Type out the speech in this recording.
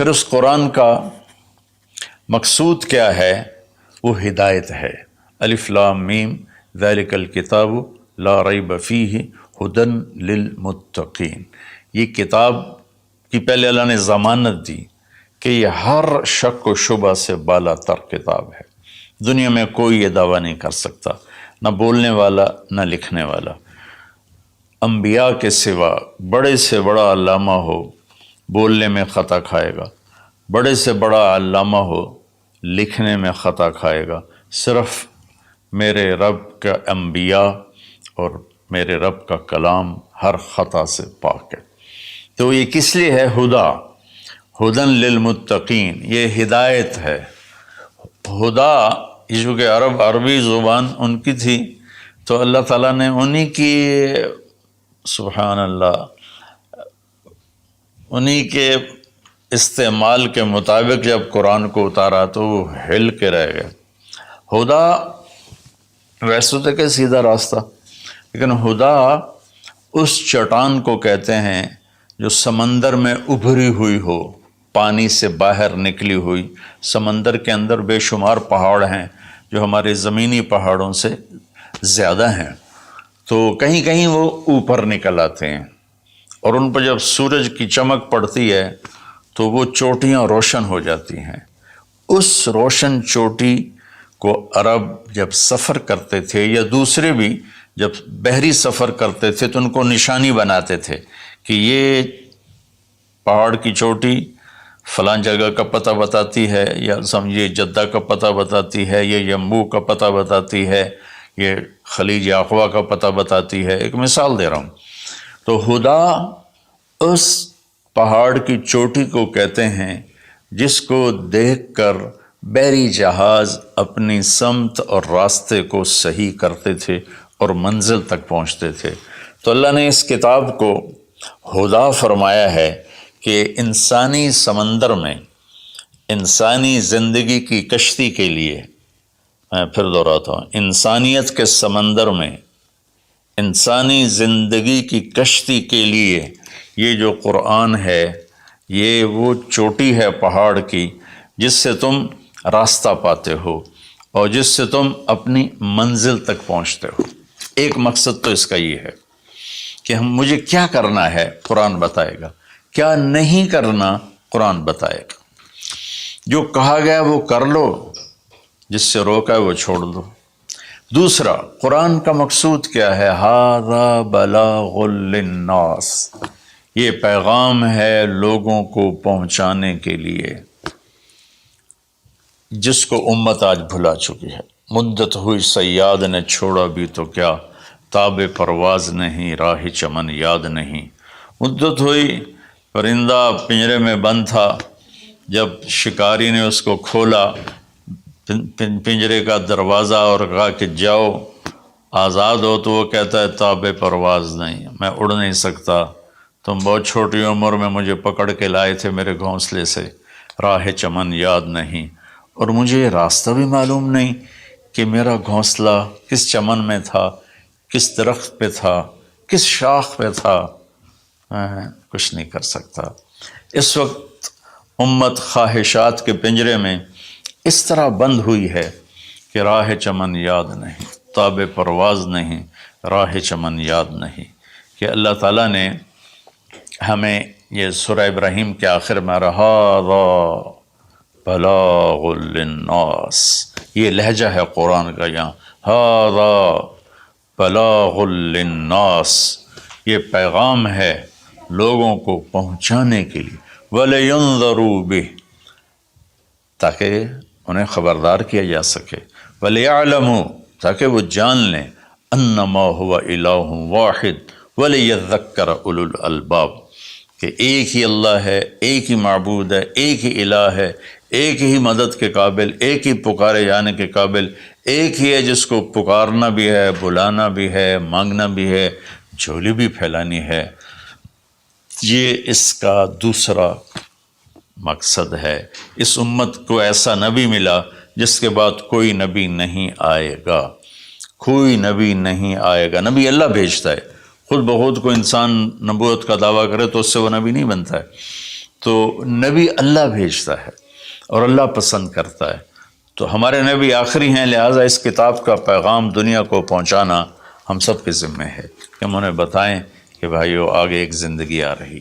پھر اس قرآن کا مقصود کیا ہے؟ وہ ہدایت ہے۔ الف لام میم ذالک الکتاب لا ریب فیہ ھدی للمتقین، یہ کتاب کی پہلے اللہ نے ضمانت دی کہ یہ ہر شک و شبہ سے بالا تر کتاب ہے۔ دنیا میں کوئی یہ دعویٰ نہیں کر سکتا، نہ بولنے والا نہ لکھنے والا۔ انبیاء کے سوا بڑے سے بڑا علامہ ہو بولنے میں خطا کھائے گا، بڑے سے بڑا علامہ ہو لکھنے میں خطا کھائے گا، صرف میرے رب کا انبیاء اور میرے رب کا کلام ہر خطا سے پاک ہے۔ تو یہ کس لیے ہے؟ ھدی للمتقین، یہ ہدایت ہے۔ ہدا یہ جو کہ عربی زبان ان کی تھی، تو اللہ تعالیٰ نے انہی کی سبحان اللہ انہی کے استعمال کے مطابق جب قرآن کو اتارا تو وہ ہل کے رہ گئے۔ ہدا ویسے تو کہ سیدھا راستہ، لیکن ہدا اس چٹان کو کہتے ہیں جو سمندر میں ابھری ہوئی ہو، پانی سے باہر نکلی ہوئی۔ سمندر کے اندر بے شمار پہاڑ ہیں جو ہمارے زمینی پہاڑوں سے زیادہ ہیں، تو کہیں کہیں وہ اوپر نکل آتے ہیں، اور ان پر جب سورج کی چمک پڑتی ہے تو وہ چوٹیاں روشن ہو جاتی ہیں۔ اس روشن چوٹی کو عرب جب سفر کرتے تھے یا دوسرے بھی جب بحری سفر کرتے تھے تو ان کو نشانی بناتے تھے کہ یہ پہاڑ کی چوٹی فلاں جگہ کا پتہ بتاتی ہے، یا سمجھیے جدہ کا پتہ بتاتی ہے، یہ یمبو کا پتہ بتاتی ہے، یہ خلیج عقبہ کا پتہ بتاتی ہے۔ ایک مثال دے رہا ہوں۔ تو ہدا اس پہاڑ کی چوٹی کو کہتے ہیں جس کو دیکھ کر بحری جہاز اپنی سمت اور راستے کو صحیح کرتے تھے اور منزل تک پہنچتے تھے۔ تو اللہ نے اس کتاب کو ہدا فرمایا ہے کہ انسانی سمندر میں انسانی زندگی کی کشتی کے لیے، میں پھر دہراتا ہوں، انسانیت کے سمندر میں انسانی زندگی کی کشتی کے لیے یہ جو قرآن ہے، یہ وہ چوٹی ہے پہاڑ کی جس سے تم راستہ پاتے ہو اور جس سے تم اپنی منزل تک پہنچتے ہو۔ ایک مقصد تو اس کا یہ ہے کہ مجھے کیا کرنا ہے قرآن بتائے گا، کیا نہیں کرنا قرآن بتائے گا۔ جو کہا گیا وہ کر لو، جس سے روکا ہے وہ چھوڑ دو۔ دوسرا، قرآن کا مقصود کیا ہے؟ ھذا بلاغ للناس، یہ پیغام ہے لوگوں کو پہنچانے کے لیے، جس کو امت آج بھلا چکی ہے۔ مدت ہوئی صیاد نے چھوڑا بھی تو کیا، تاب پرواز نہیں راہ چمن یاد نہیں۔ مدت ہوئی، پرندہ پنجرے میں بند تھا، جب شکاری نے اس کو کھولا پنجرے کا دروازہ اور کہا کہ جاؤ آزاد ہو، تو وہ کہتا ہے تاب پرواز نہیں، میں اڑ نہیں سکتا، تم بہت چھوٹی عمر میں مجھے پکڑ کے لائے تھے میرے گھونسلے سے، راہ چمن یاد نہیں، اور مجھے یہ راستہ بھی معلوم نہیں کہ میرا گھونسلہ کس چمن میں تھا، کس درخت پہ تھا، کس شاخ پہ تھا، میں کچھ نہیں کر سکتا۔ اس وقت امت خواہشات کے پنجرے میں اس طرح بند ہوئی ہے کہ راہ چمن یاد نہیں، تاب پرواز نہیں، راہ چمن یاد نہیں، کہ اللہ تعالیٰ نے ہمیں یہ سورہ ابراہیم کے آخر میں ھذا بلاغ للناس، یہ لہجہ ہے قرآن کا، یہاں ھذا بلاغ للناس، یہ پیغام ہے لوگوں کو پہنچانے کے لیے، وَلِيُنذَرُوا بِهِ، تاکہ انہیں خبردار کیا جا سکے، وَلِيَعْلَمُوا، تاکہ وہ جان لیں، أَنَّمَا هُوَ إِلَٰهٌ وَاحِدٌ وَلِيَذَّكَّرَ أُولُو الْأَلْبَابِ، کہ ایک ہی اللہ ہے، ایک ہی معبود ہے، ایک ہی الہ ہے، ایک ہی مدد کے قابل، ایک ہی پکارے جانے کے قابل، ایک ہی ہے جس کو پکارنا بھی ہے، بلانا بھی ہے، مانگنا بھی ہے، جھولی بھی پھیلانی ہے۔ یہ اس کا دوسرا مقصد ہے۔ اس امت کو ایسا نبی ملا جس کے بعد کوئی نبی نہیں آئے گا، کوئی نبی نہیں آئے گا۔ نبی اللہ بھیجتا ہے، خود بخود کو انسان نبوت کا دعویٰ کرے تو اس سے وہ نبی نہیں بنتا ہے۔ تو نبی اللہ بھیجتا ہے اور اللہ پسند کرتا ہے، تو ہمارے نبی آخری ہیں، لہٰذا اس کتاب کا پیغام دنیا کو پہنچانا ہم سب کے ذمہ ہے کہ ہم انہیں بتائیں کہ بھائیو آگے ایک زندگی آ رہی ہے۔